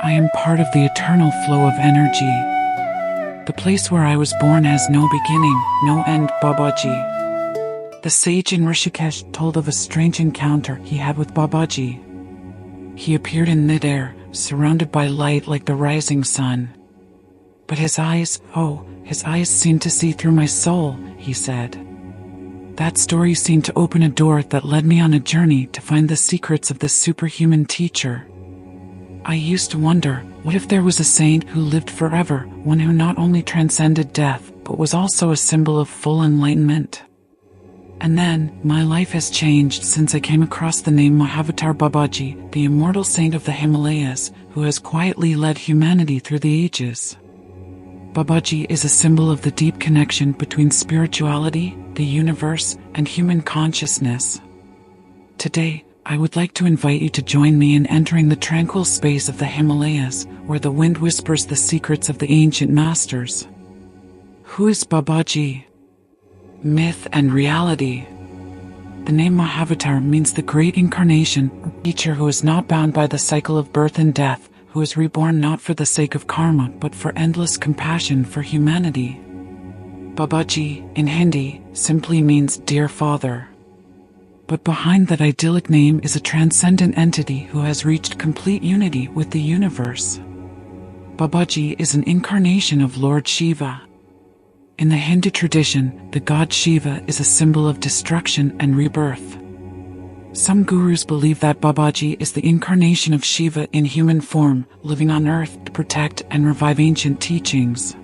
I am part of the eternal flow of energy. The place where I was born has no beginning, no end, Babaji. The sage in Rishikesh told of a strange encounter he had with Babaji. He appeared in midair, surrounded by light like the rising sun. But his eyes seemed to see through my soul, he said. That story seemed to open a door that led me on a journey to find the secrets of this superhuman teacher. I used to wonder, what if there was a saint who lived forever, one who not only transcended death, but was also a symbol of full enlightenment? And then, my life has changed since I came across the name Mahavatar Babaji, the immortal saint of the Himalayas, who has quietly led humanity through the ages. Babaji is a symbol of the deep connection between spirituality, the universe, and human consciousness. Today, I would like to invite you to join me in entering the tranquil space of the Himalayas, where the wind whispers the secrets of the ancient masters. Who is Babaji? Myth and reality. The name Mahavatar means the great incarnation, a teacher who is not bound by the cycle of birth and death, who is reborn not for the sake of karma but for endless compassion for humanity. Babaji, in Hindi, simply means dear father. But behind that idyllic name is a transcendent entity who has reached complete unity with the universe. Babaji is an incarnation of Lord Shiva. In the Hindu tradition, the god Shiva is a symbol of destruction and rebirth. Some gurus believe that Babaji is the incarnation of Shiva in human form, living on earth to protect and revive ancient teachings.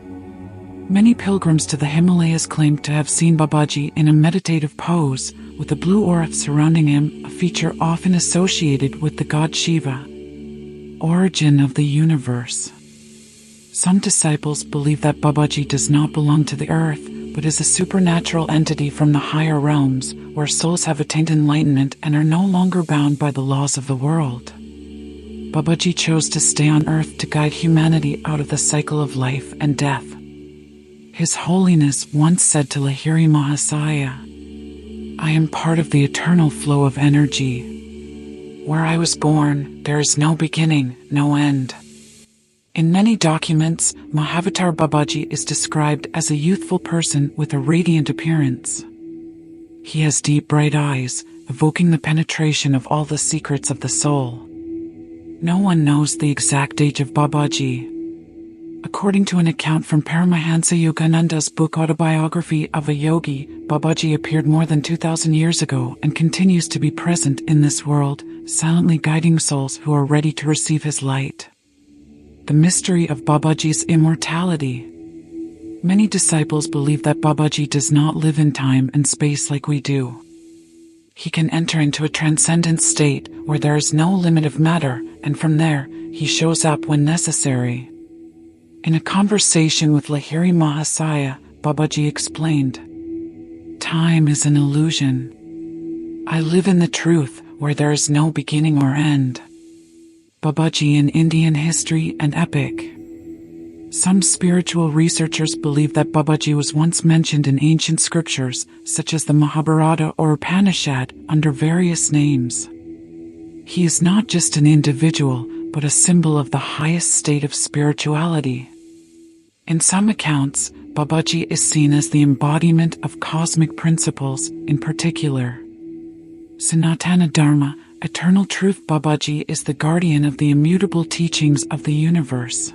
Many pilgrims to the Himalayas claim to have seen Babaji in a meditative pose, with a blue aura surrounding him, a feature often associated with the god Shiva. Origin of the universe. Some disciples believe that Babaji does not belong to the earth, but is a supernatural entity from the higher realms, where souls have attained enlightenment and are no longer bound by the laws of the world. Babaji chose to stay on earth to guide humanity out of the cycle of life and death. His Holiness once said to Lahiri Mahasaya, "I am part of the eternal flow of energy. Where I was born, there is no beginning, no end." In many documents, Mahavatar Babaji is described as a youthful person with a radiant appearance. He has deep bright eyes, evoking the penetration of all the secrets of the soul. No one knows the exact age of Babaji. According to an account from Paramahansa Yogananda's book Autobiography of a Yogi, Babaji appeared more than 2,000 years ago and continues to be present in this world, silently guiding souls who are ready to receive his light. The mystery of Babaji's immortality. Many disciples believe that Babaji does not live in time and space like we do. He can enter into a transcendent state where there is no limit of matter, and from there, he shows up when necessary. In a conversation with Lahiri Mahasaya, Babaji explained, "Time is an illusion. I live in the truth where there is no beginning or end." Babaji in Indian history and epic. Some spiritual researchers believe that Babaji was once mentioned in ancient scriptures, such as the Mahabharata or Upanishad, under various names. He is not just an individual, but a symbol of the highest state of spirituality. In some accounts, Babaji is seen as the embodiment of cosmic principles, in particular Sanatana Dharma, eternal truth. Babaji is the guardian of the immutable teachings of the universe.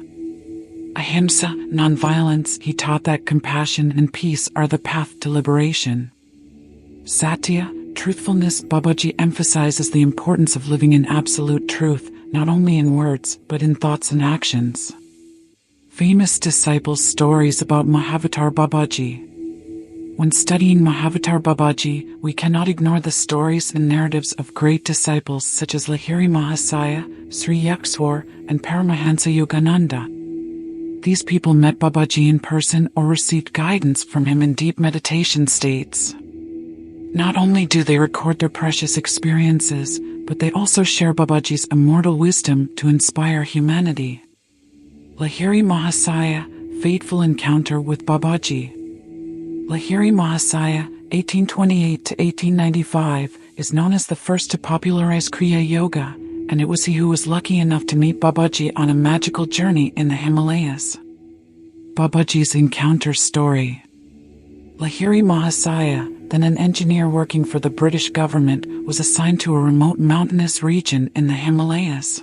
Ahimsa, nonviolence, he taught that compassion and peace are the path to liberation. Satya, truthfulness, Babaji emphasizes the importance of living in absolute truth, not only in words, but in thoughts and actions. Famous disciples' stories about Mahavatar Babaji. When studying Mahavatar Babaji, we cannot ignore the stories and narratives of great disciples such as Lahiri Mahasaya, Sri Yukteswar, and Paramahansa Yogananda. These people met Babaji in person or received guidance from him in deep meditation states. Not only do they record their precious experiences, but they also share Babaji's immortal wisdom to inspire humanity. Lahiri Mahasaya, fateful encounter with Babaji. Lahiri Mahasaya, 1828 to 1895, is known as the first to popularize Kriya Yoga, and it was he who was lucky enough to meet Babaji on a magical journey in the Himalayas. Babaji's encounter story. Lahiri Mahasaya, then an engineer working for the British government, was assigned to a remote mountainous region in the Himalayas.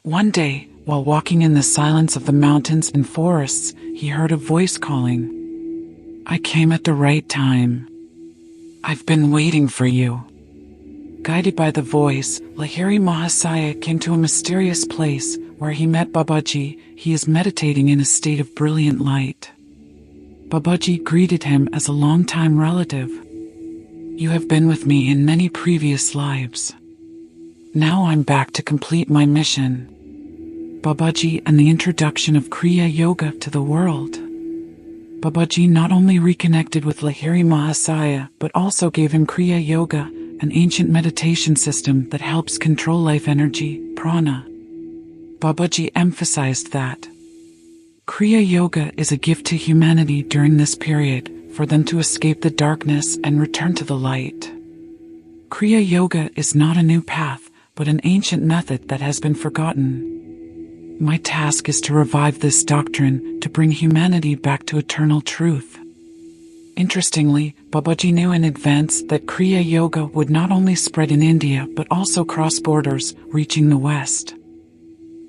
One day, while walking in the silence of the mountains and forests, he heard a voice calling, "I came at the right time. I've been waiting for you." Guided by the voice, Lahiri Mahasaya came to a mysterious place where he met Babaji. He is meditating in a state of brilliant light. Babaji greeted him as a long-time relative. "You have been with me in many previous lives. Now I'm back to complete my mission." Babaji and the introduction of Kriya Yoga to the world. Babaji not only reconnected with Lahiri Mahasaya, but also gave him Kriya Yoga, an ancient meditation system that helps control life energy, prana. Babaji emphasized that Kriya Yoga is a gift to humanity during this period, for them to escape the darkness and return to the light. Kriya Yoga is not a new path, but an ancient method that has been forgotten. My task is to revive this doctrine, to bring humanity back to eternal truth. Interestingly, Babaji knew in advance that Kriya Yoga would not only spread in India but also cross borders, reaching the West.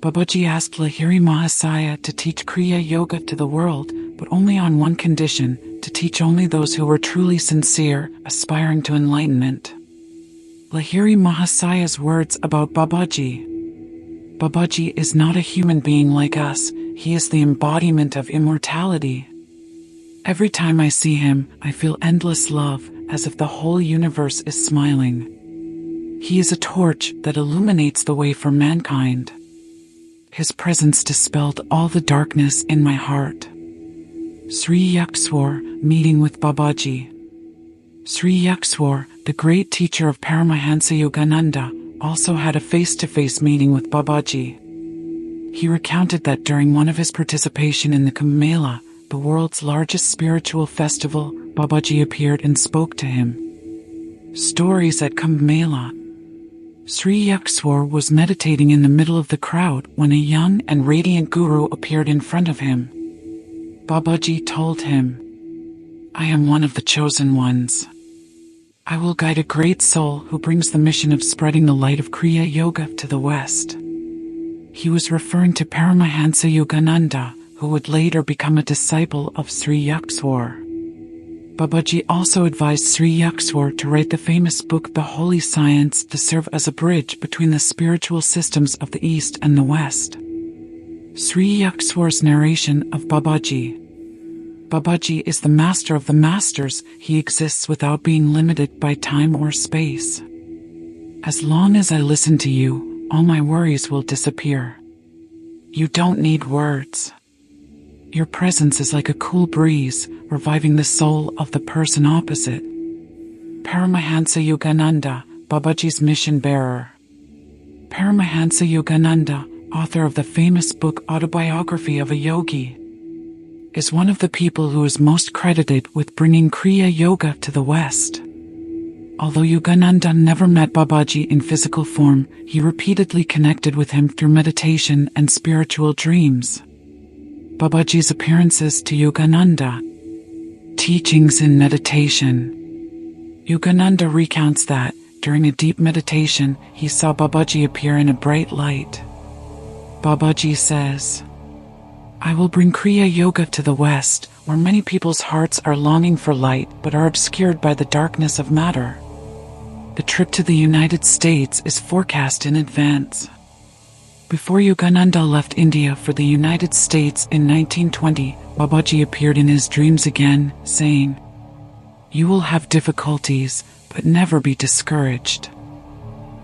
Babaji asked Lahiri Mahasaya to teach Kriya Yoga to the world, but only on one condition: to teach only those who were truly sincere, aspiring to enlightenment. Lahiri Mahasaya's words about Babaji. Babaji is not a human being like us, he is the embodiment of immortality. Every time I see him, I feel endless love, as if the whole universe is smiling. He is a torch that illuminates the way for mankind. His presence dispelled all the darkness in my heart. Sri Yukteswar, meeting with Babaji. Sri Yukteswar, the great teacher of Paramahansa Yogananda, also had a face-to-face meeting with Babaji. He recounted that during one of his participation in the Kumbh Mela, the world's largest spiritual festival, Babaji appeared and spoke to him. Stories at Kumbh Mela. Sri Yukteswar was meditating in the middle of the crowd when a young and radiant guru appeared in front of him. Babaji told him, "I am one of the chosen ones. I will guide a great soul who brings the mission of spreading the light of Kriya Yoga to the West." He was referring to Paramahansa Yogananda, who would later become a disciple of Sri Yukteswar. Babaji also advised Sri Yukteswar to write the famous book The Holy Science to serve as a bridge between the spiritual systems of the East and the West. Sri Yukteswar's narration of Babaji. Babaji is the master of the masters. He exists without being limited by time or space. As long as I listen to you, all my worries will disappear. You don't need words. Your presence is like a cool breeze, reviving the soul of the person opposite. Paramahansa Yogananda, Babaji's mission bearer. Paramahansa Yogananda, author of the famous book Autobiography of a Yogi, is one of the people who is most credited with bringing Kriya Yoga to the West. Although Yogananda never met Babaji in physical form, he repeatedly connected with him through meditation and spiritual dreams. Babaji's appearances to Yogananda. Teachings in meditation. Yogananda recounts that, during a deep meditation, he saw Babaji appear in a bright light. Babaji says, "I will bring Kriya Yoga to the West, where many people's hearts are longing for light but are obscured by the darkness of matter." The trip to the United States is forecast in advance. Before Yogananda left India for the United States in 1920, Babaji appeared in his dreams again, saying, "You will have difficulties, but never be discouraged.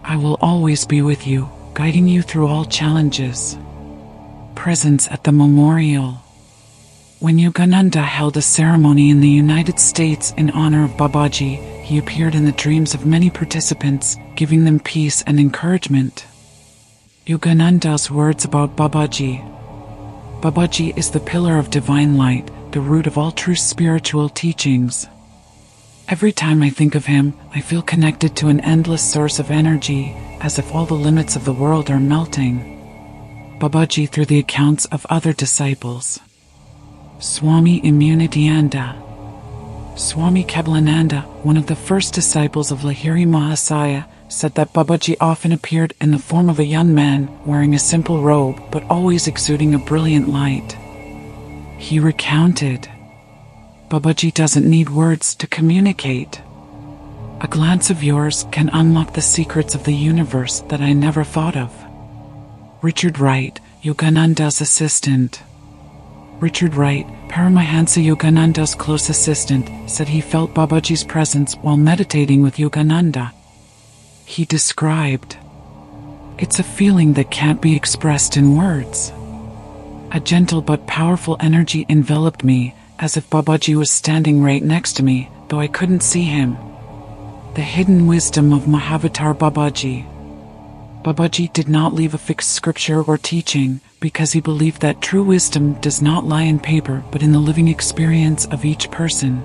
I will always be with you, guiding you through all challenges." Presence at the memorial. When Yogananda held a ceremony in the United States in honor of Babaji, he appeared in the dreams of many participants, giving them peace and encouragement. Yogananda's words about Babaji. Babaji is the pillar of divine light, the root of all true spiritual teachings. Every time I think of him, I feel connected to an endless source of energy, as if all the limits of the world are melting. Babaji through the accounts of other disciples. Swami Immunityanda. Swami Kebalananda, one of the first disciples of Lahiri Mahasaya, said that Babaji often appeared in the form of a young man wearing a simple robe but always exuding a brilliant light. He recounted, "Babaji doesn't need words to communicate. A glance of yours can unlock the secrets of the universe that I never thought of." Richard Wright, Yogananda's assistant. Richard Wright, Paramahansa Yogananda's close assistant, said he felt Babaji's presence while meditating with Yogananda. He described, "It's a feeling that can't be expressed in words. A gentle but powerful energy enveloped me, as if Babaji was standing right next to me, though I couldn't see him." The hidden wisdom of Mahavatar Babaji. Babaji did not leave a fixed scripture or teaching, because he believed that true wisdom does not lie in paper but in the living experience of each person.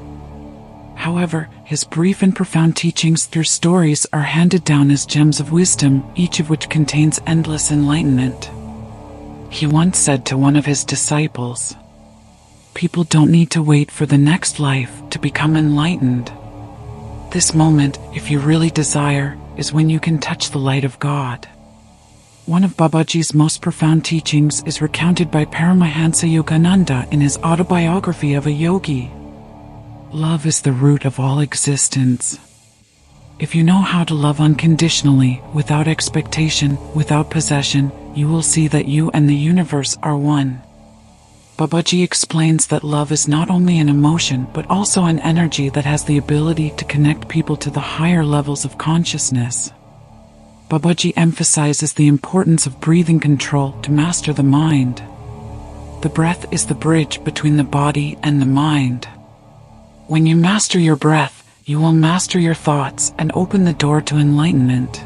However, his brief and profound teachings through stories are handed down as gems of wisdom, each of which contains endless enlightenment. He once said to one of his disciples, "People don't need to wait for the next life to become enlightened. This moment, if you really desire, is when you can touch the light of God." One of Babaji's most profound teachings is recounted by Paramahansa Yogananda in his autobiography of a yogi. Love is the root of all existence. If you know how to love unconditionally, without expectation, without possession, you will see that you and the universe are one. Babaji explains that love is not only an emotion but also an energy that has the ability to connect people to the higher levels of consciousness. Babaji emphasizes the importance of breathing control to master the mind. The breath is the bridge between the body and the mind. When you master your breath, you will master your thoughts and open the door to enlightenment.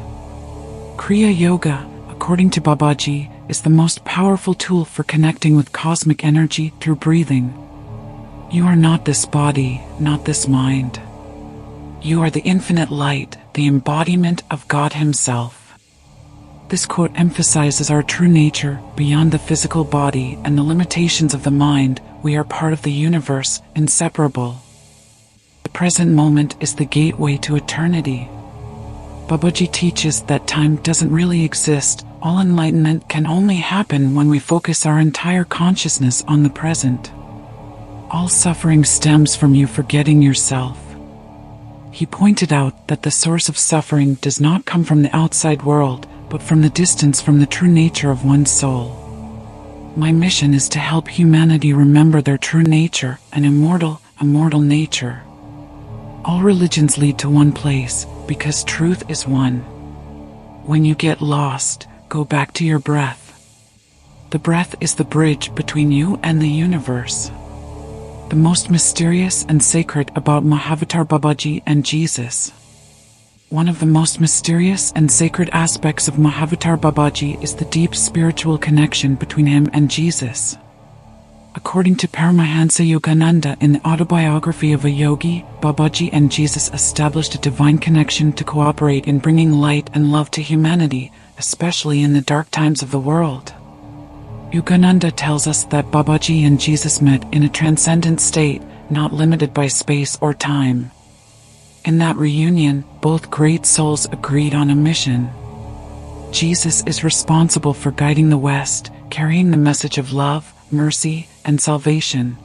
Kriya Yoga, according to Babaji, is the most powerful tool for connecting with cosmic energy through breathing. You are not this body, not this mind. You are the infinite light, the embodiment of God Himself. This quote emphasizes our true nature, beyond the physical body and the limitations of the mind. We are part of the universe, inseparable. The present moment is the gateway to eternity. Babaji teaches that time doesn't really exist. All enlightenment can only happen when we focus our entire consciousness on the present. All suffering stems from you forgetting yourself. He pointed out that the source of suffering does not come from the outside world, but from the distance from the true nature of one's soul. My mission is to help humanity remember their true nature, an immortal nature. All religions lead to one place, because truth is one. When you get lost, go back to your breath. The breath is the bridge between you and the universe. The most mysterious and sacred about Mahavatar Babaji and Jesus. One of the most mysterious and sacred aspects of Mahavatar Babaji is the deep spiritual connection between him and Jesus. According to Paramahansa Yogananda in the autobiography of a yogi, Babaji and Jesus established a divine connection to cooperate in bringing light and love to humanity, especially in the dark times of the world. Yogananda tells us that Babaji and Jesus met in a transcendent state, not limited by space or time. In that reunion, both great souls agreed on a mission. Jesus is responsible for guiding the West, carrying the message of love, mercy, and salvation.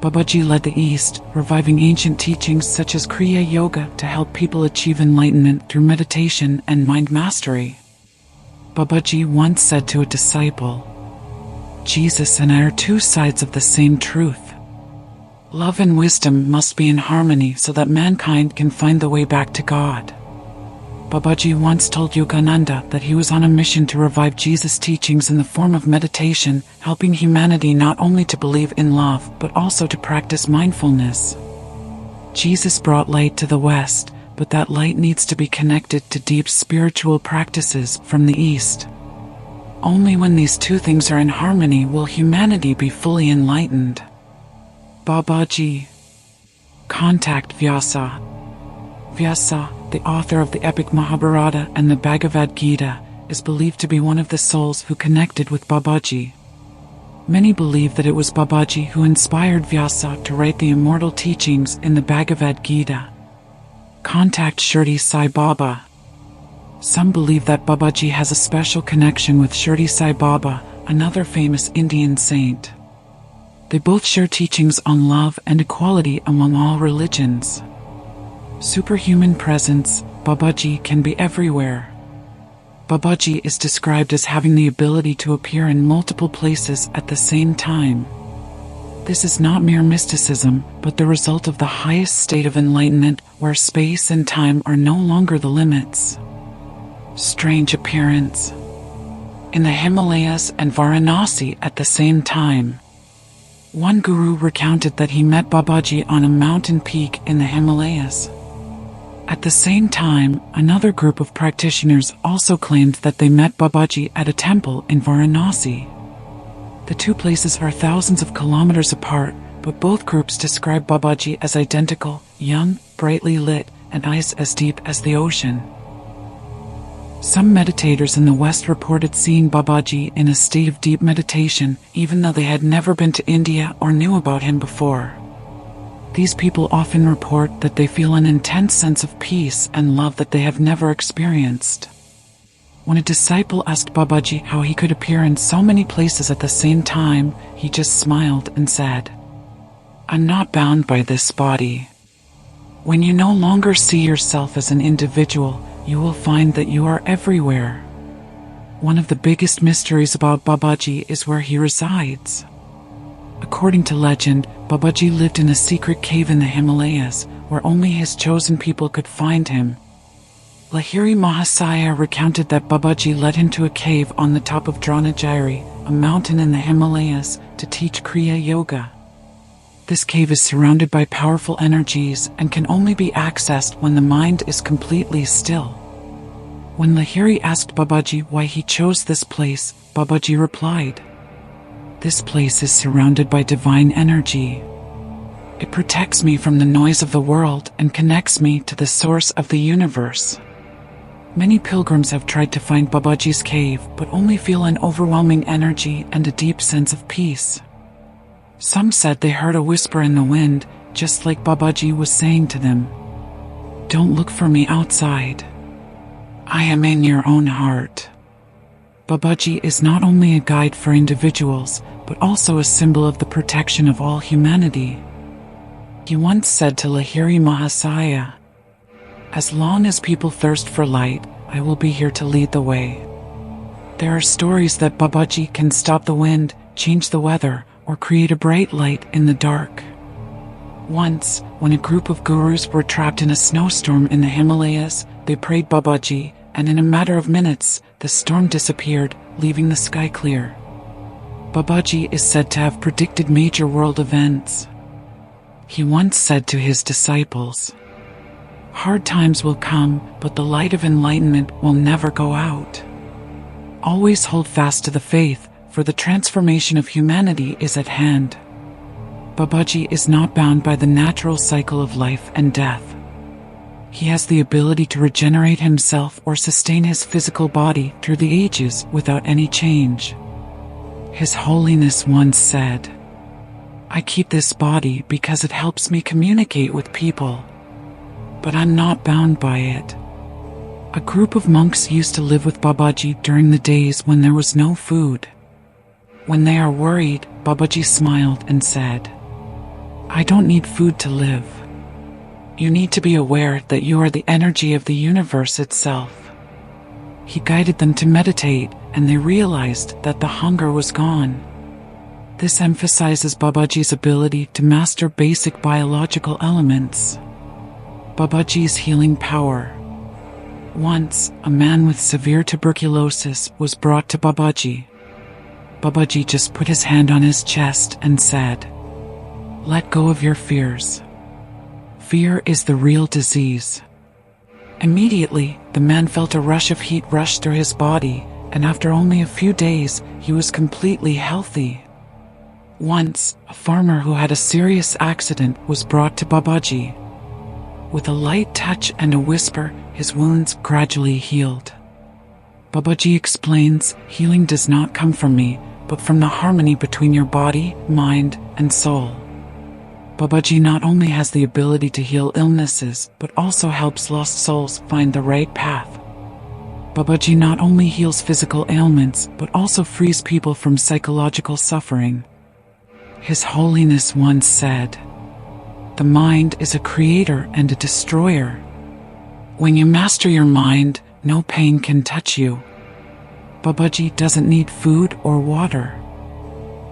Babaji led the East, reviving ancient teachings such as Kriya Yoga to help people achieve enlightenment through meditation and mind mastery. Babaji once said to a disciple, "Jesus and I are two sides of the same truth. Love and wisdom must be in harmony so that mankind can find the way back to God." Babaji once told Yogananda that he was on a mission to revive Jesus' teachings in the form of meditation, helping humanity not only to believe in love, but also to practice mindfulness. Jesus brought light to the West, but that light needs to be connected to deep spiritual practices from the East. Only when these two things are in harmony will humanity be fully enlightened. Babaji. Contact Vyasa. Vyasa, the author of the epic Mahabharata and the Bhagavad Gita, is believed to be one of the souls who connected with Babaji. Many believe that it was Babaji who inspired Vyasa to write the immortal teachings in the Bhagavad Gita. Contact Shirdi Sai Baba. Some believe that Babaji has a special connection with Shirdi Sai Baba, another famous Indian saint. They both share teachings on love and equality among all religions. Superhuman presence, Babaji can be everywhere. Babaji is described as having the ability to appear in multiple places at the same time. This is not mere mysticism, but the result of the highest state of enlightenment, where space and time are no longer the limits. Strange appearance. In the Himalayas and Varanasi at the same time. One guru recounted that he met Babaji on a mountain peak in the Himalayas. At the same time, another group of practitioners also claimed that they met Babaji at a temple in Varanasi. The two places are thousands of kilometers apart, but both groups describe Babaji as identical, young, brightly lit, and eyes as deep as the ocean. Some meditators in the West reported seeing Babaji in a state of deep meditation, even though they had never been to India or knew about him before. These people often report that they feel an intense sense of peace and love that they have never experienced. When a disciple asked Babaji how he could appear in so many places at the same time, he just smiled and said, "I'm not bound by this body." When you no longer see yourself as an individual, you will find that you are everywhere. One of the biggest mysteries about Babaji is where he resides. According to legend, Babaji lived in a secret cave in the Himalayas, where only his chosen people could find him. Lahiri Mahasaya recounted that Babaji led him to a cave on the top of Dronagiri, a mountain in the Himalayas, to teach Kriya Yoga. This cave is surrounded by powerful energies and can only be accessed when the mind is completely still. When Lahiri asked Babaji why he chose this place, Babaji replied, "This place is surrounded by divine energy. It protects me from the noise of the world and connects me to the source of the universe." Many pilgrims have tried to find Babaji's cave, but only feel an overwhelming energy and a deep sense of peace. Some said they heard a whisper in the wind, just like Babaji was saying to them, "Don't look for me outside. I am in your own heart." Babaji is not only a guide for individuals, but also a symbol of the protection of all humanity. He once said to Lahiri Mahasaya, "As long as people thirst for light, I will be here to lead the way." There are stories that Babaji can stop the wind, change the weather, or create a bright light in the dark. Once, when a group of gurus were trapped in a snowstorm in the Himalayas, they prayed Babaji, and in a matter of minutes, the storm disappeared, leaving the sky clear. Babaji is said to have predicted major world events. He once said to his disciples, "Hard times will come, but the light of enlightenment will never go out. Always hold fast to the faith, for the transformation of humanity is at hand." Babaji is not bound by the natural cycle of life and death. He has the ability to regenerate himself or sustain his physical body through the ages without any change. His Holiness once said, "I keep this body because it helps me communicate with people. But I'm not bound by it." A group of monks used to live with Babaji during the days when there was no food. When they are worried, Babaji smiled and said, "I don't need food to live. You need to be aware that you are the energy of the universe itself." He guided them to meditate, and they realized that the hunger was gone. This emphasizes Babaji's ability to master basic biological elements. Babaji's healing power. Once, a man with severe tuberculosis was brought to Babaji. Babaji just put his hand on his chest and said, "Let go of your fears. Fear is the real disease." Immediately, the man felt a rush of heat rush through his body, and after only a few days, he was completely healthy. Once, a farmer who had a serious accident was brought to Babaji. With a light touch and a whisper, his wounds gradually healed. Babaji explains, healing does not come from me, but from the harmony between your body, mind, and soul. Babaji not only has the ability to heal illnesses, but also helps lost souls find the right path. Babaji not only heals physical ailments, but also frees people from psychological suffering. His Holiness once said, "The mind is a creator and a destroyer. When you master your mind, no pain can touch you." Babaji doesn't need food or water.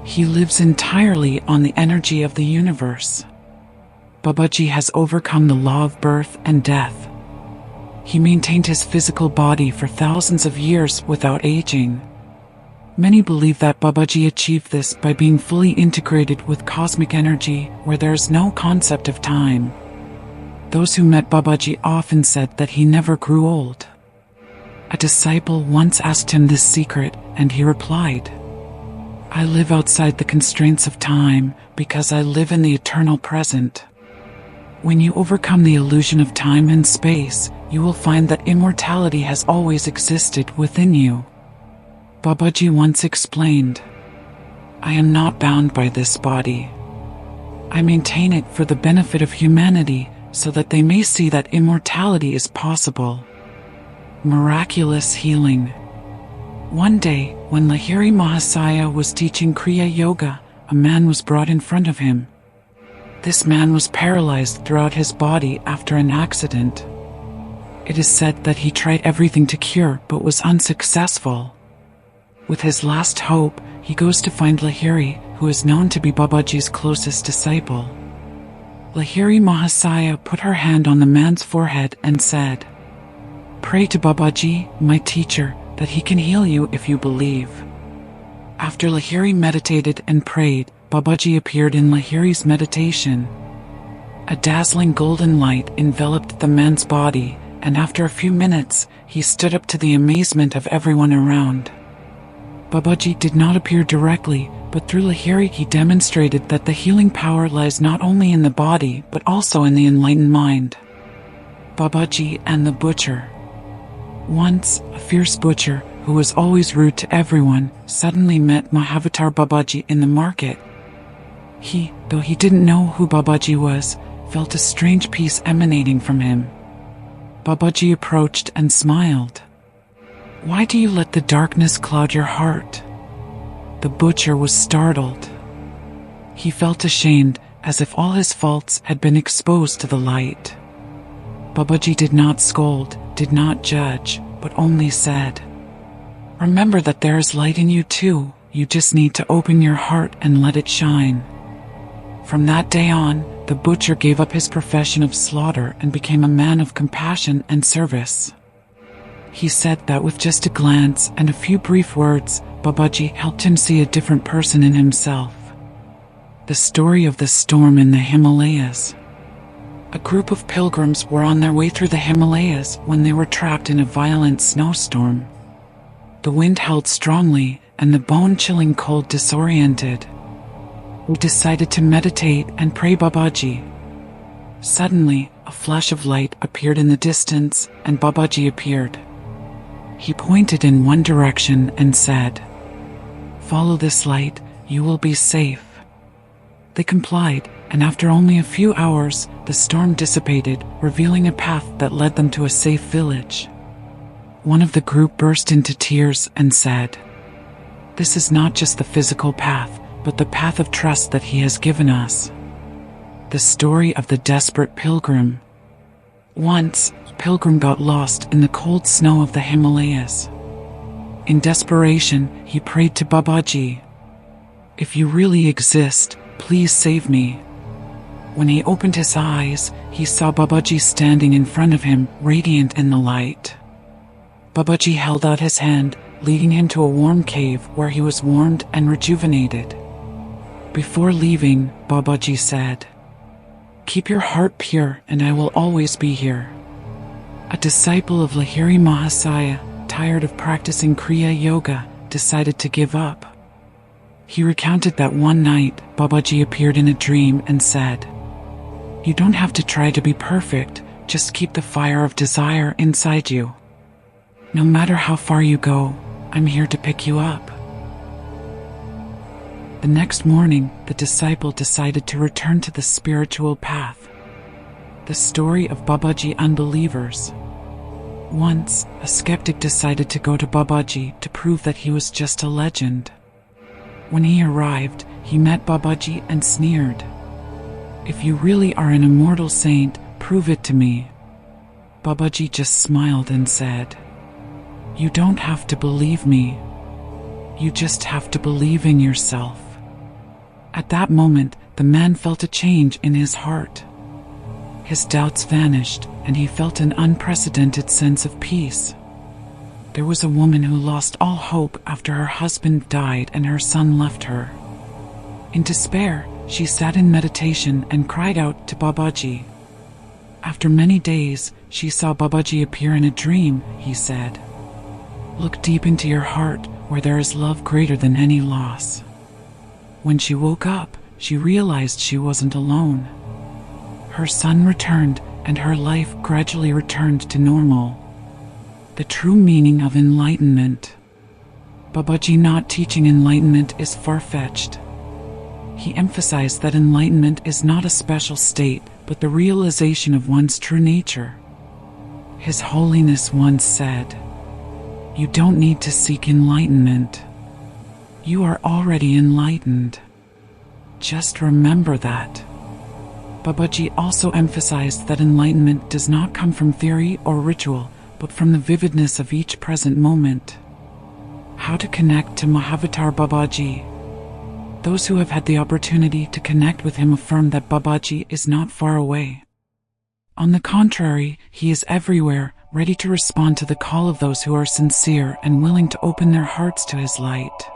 He lives entirely on the energy of the universe. Babaji has overcome the law of birth and death. He maintained his physical body for thousands of years without aging. Many believe that Babaji achieved this by being fully integrated with cosmic energy, where there is no concept of time. Those who met Babaji often said that he never grew old. A disciple once asked him this secret, and he replied, "I live outside the constraints of time because I live in the eternal present." When you overcome the illusion of time and space, you will find that immortality has always existed within you. Babaji once explained, "I am not bound by this body. I maintain it for the benefit of humanity, so that they may see that immortality is possible." Miraculous healing. One day, when Lahiri Mahasaya was teaching Kriya Yoga, a man was brought in front of him. This man was paralyzed throughout his body after an accident. It is said that he tried everything to cure but was unsuccessful. With his last hope, he goes to find Lahiri, who is known to be Babaji's closest disciple. Lahiri Mahasaya put her hand on the man's forehead and said, "Pray to Babaji, my teacher, that he can heal you if you believe." After Lahiri meditated and prayed, Babaji appeared in Lahiri's meditation. A dazzling golden light enveloped the man's body, and after a few minutes, he stood up to the amazement of everyone around. Babaji did not appear directly, but through Lahiri he demonstrated that the healing power lies not only in the body, but also in the enlightened mind. Babaji and the butcher. Once, a fierce butcher, who was always rude to everyone, suddenly met Mahavatar Babaji in the market. He, though he didn't know who Babaji was, felt a strange peace emanating from him. Babaji approached and smiled. "Why do you let the darkness cloud your heart?" The butcher was startled. He felt ashamed, as if all his faults had been exposed to the light. Babaji did not scold, did not judge, but only said, "Remember that there is light in you too, you just need to open your heart and let it shine." From that day on, the butcher gave up his profession of slaughter and became a man of compassion and service. He said that with just a glance and a few brief words, Babaji helped him see a different person in himself. The story of the storm in the Himalayas. A group of pilgrims were on their way through the Himalayas when they were trapped in a violent snowstorm. The wind held strongly, and the bone-chilling cold disoriented. We decided to meditate and pray Babaji. Suddenly, a flash of light appeared in the distance, and Babaji appeared. He pointed in one direction and said, "Follow this light, you will be safe." They complied, and after only a few hours, the storm dissipated, revealing a path that led them to a safe village. One of the group burst into tears and said, "This is not just the physical path, but the path of trust that he has given us." The story of the desperate pilgrim. Once, a pilgrim got lost in the cold snow of the Himalayas. In desperation, he prayed to Babaji, "If you really exist, please save me." When he opened his eyes, he saw Babaji standing in front of him, radiant in the light. Babaji held out his hand, leading him to a warm cave where he was warmed and rejuvenated. Before leaving, Babaji said, "Keep your heart pure and I will always be here." A disciple of Lahiri Mahasaya, tired of practicing Kriya Yoga, decided to give up. He recounted that one night, Babaji appeared in a dream and said, "You don't have to try to be perfect, just keep the fire of desire inside you. No matter how far you go, I'm here to pick you up." The next morning, the disciple decided to return to the spiritual path. The story of Babaji unbelievers. Once, a skeptic decided to go to Babaji to prove that he was just a legend. When he arrived, he met Babaji and sneered, "If you really are an immortal saint, prove it to me." Babaji just smiled and said, "You don't have to believe me. You just have to believe in yourself." At that moment, the man felt a change in his heart. His doubts vanished, and he felt an unprecedented sense of peace. There was a woman who lost all hope after her husband died and her son left her. In despair, she sat in meditation and cried out to Babaji. After many days, she saw Babaji appear in a dream. He said, "Look deep into your heart, where there is love greater than any loss." When she woke up, she realized she wasn't alone. Her son returned, and her life gradually returned to normal. The true meaning of enlightenment. Babaji not teaching enlightenment is far-fetched. He emphasized that enlightenment is not a special state, but the realization of one's true nature. His Holiness once said, "You don't need to seek enlightenment. You are already enlightened. Just remember that." Babaji also emphasized that enlightenment does not come from theory or ritual, but from the vividness of each present moment. How to connect to Mahavatar Babaji. Those who have had the opportunity to connect with him affirm that Babaji is not far away. On the contrary, he is everywhere, ready to respond to the call of those who are sincere and willing to open their hearts to his light.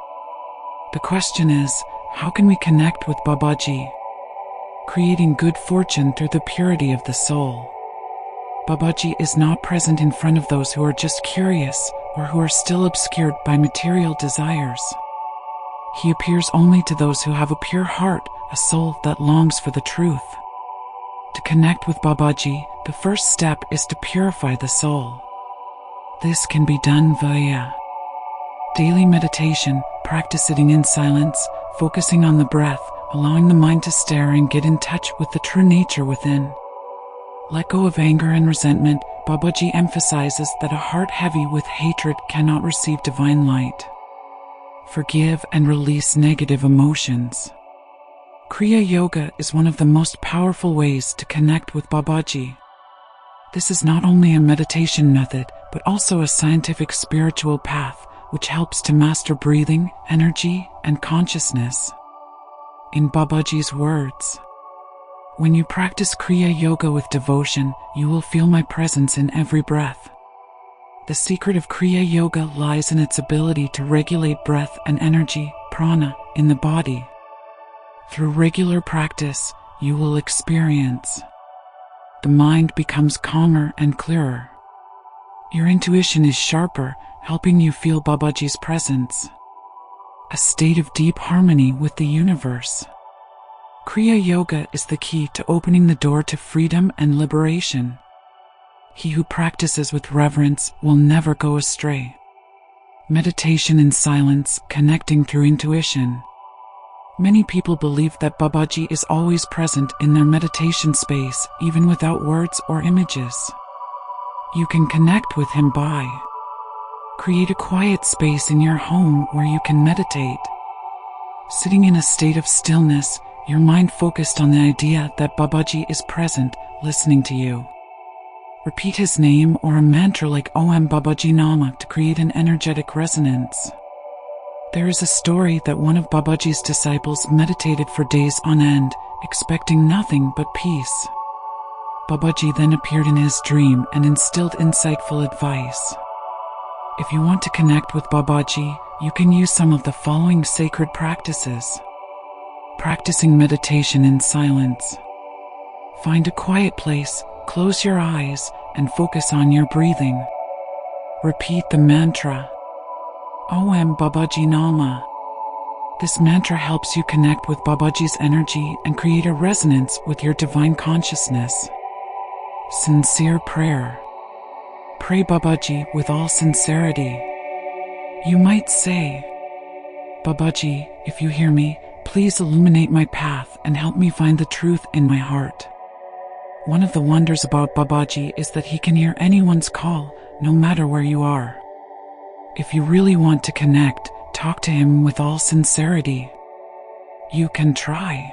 The question is, how can we connect with Babaji? Creating good fortune through the purity of the soul. Babaji is not present in front of those who are just curious or who are still obscured by material desires. He appears only to those who have a pure heart, a soul that longs for the truth. To connect with Babaji, the first step is to purify the soul. This can be done via daily meditation, practice sitting in silence, focusing on the breath, allowing the mind to stare and get in touch with the true nature within. Let go of anger and resentment. Babaji emphasizes that a heart heavy with hatred cannot receive divine light. Forgive and release negative emotions. Kriya Yoga is one of the most powerful ways to connect with Babaji. This is not only a meditation method, but also a scientific spiritual path, which helps to master breathing, energy, and consciousness. In Babaji's words, "When you practice Kriya Yoga with devotion, you will feel my presence in every breath." The secret of Kriya Yoga lies in its ability to regulate breath and energy, prana, in the body. Through regular practice, you will experience the mind becomes calmer and clearer. Your intuition is sharper, helping you feel Babaji's presence. A state of deep harmony with the universe. Kriya Yoga is the key to opening the door to freedom and liberation. He who practices with reverence will never go astray. Meditation in silence, connecting through intuition. Many people believe that Babaji is always present in their meditation space, even without words or images. You can connect with him by create a quiet space in your home where you can meditate. Sitting in a state of stillness, your mind focused on the idea that Babaji is present, listening to you. Repeat his name or a mantra like Om Babaji Nama to create an energetic resonance. There is a story that one of Babaji's disciples meditated for days on end, expecting nothing but peace. Babaji then appeared in his dream and instilled insightful advice. If you want to connect with Babaji, you can use some of the following sacred practices. Practicing meditation in silence. Find a quiet place, close your eyes, and focus on your breathing. Repeat the mantra, Om Babaji Nama. This mantra helps you connect with Babaji's energy and create a resonance with your divine consciousness. Sincere prayer. Pray Babaji with all sincerity. You might say, Babaji, if you hear me, please illuminate my path and help me find the truth in my heart. One of the wonders about Babaji is that he can hear anyone's call, no matter where you are. If you really want to connect, talk to him with all sincerity. You can try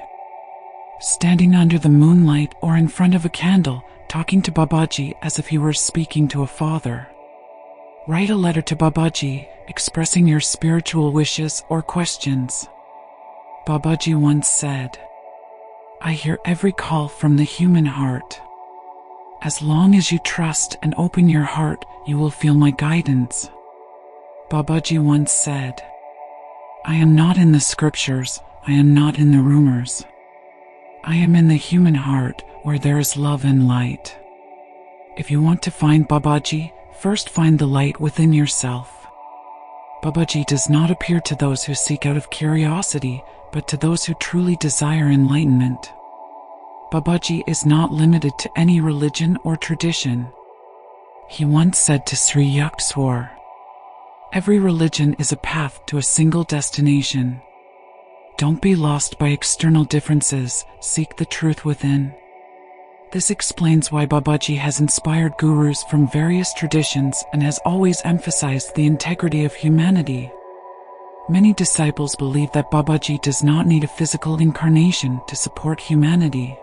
standing under the moonlight or in front of a candle, talking to Babaji as if you were speaking to a father. Write a letter to Babaji, expressing your spiritual wishes or questions. Babaji once said, I hear every call from the human heart. As long as you trust and open your heart, you will feel my guidance. Babaji once said, I am not in the scriptures, I am not in the rumors. I am in the human heart, where there is love and light. If you want to find Babaji, first find the light within yourself. Babaji does not appear to those who seek out of curiosity, but to those who truly desire enlightenment. Babaji is not limited to any religion or tradition. He once said to Sri Yukteswar, every religion is a path to a single destination. Don't be lost by external differences, seek the truth within. This explains why Babaji has inspired gurus from various traditions and has always emphasized the integrity of humanity. Many disciples believe that Babaji does not need a physical incarnation to support humanity.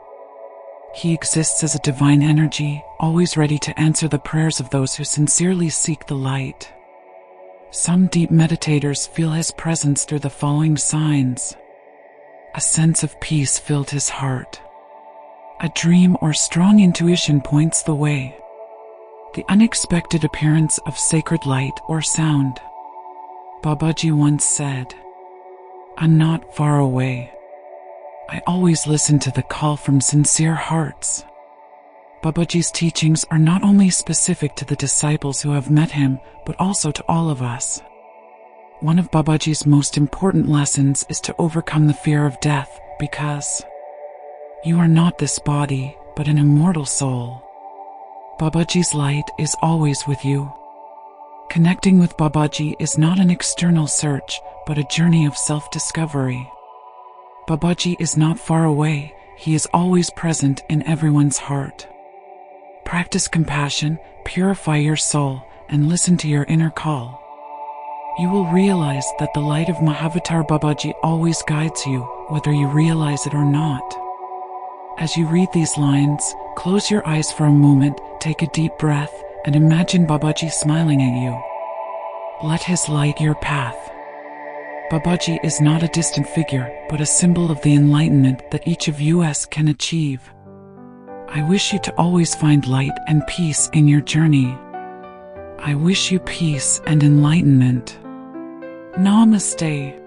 He exists as a divine energy, always ready to answer the prayers of those who sincerely seek the light. Some deep meditators feel his presence through the following signs. A sense of peace filled his heart. A dream or strong intuition points the way. The unexpected appearance of sacred light or sound. Babaji once said, I'm not far away. I always listen to the call from sincere hearts. Babaji's teachings are not only specific to the disciples who have met him, but also to all of us. One of Babaji's most important lessons is to overcome the fear of death, because you are not this body, but an immortal soul. Babaji's light is always with you. Connecting with Babaji is not an external search, but a journey of self-discovery. Babaji is not far away, he is always present in everyone's heart. Practice compassion, purify your soul, and listen to your inner call. You will realize that the light of Mahavatar Babaji always guides you, whether you realize it or not. As you read these lines, close your eyes for a moment, take a deep breath, and imagine Babaji smiling at you. Let his light your path. Babaji is not a distant figure, but a symbol of the enlightenment that each of us can achieve. I wish you to always find light and peace in your journey. I wish you peace and enlightenment. Namaste.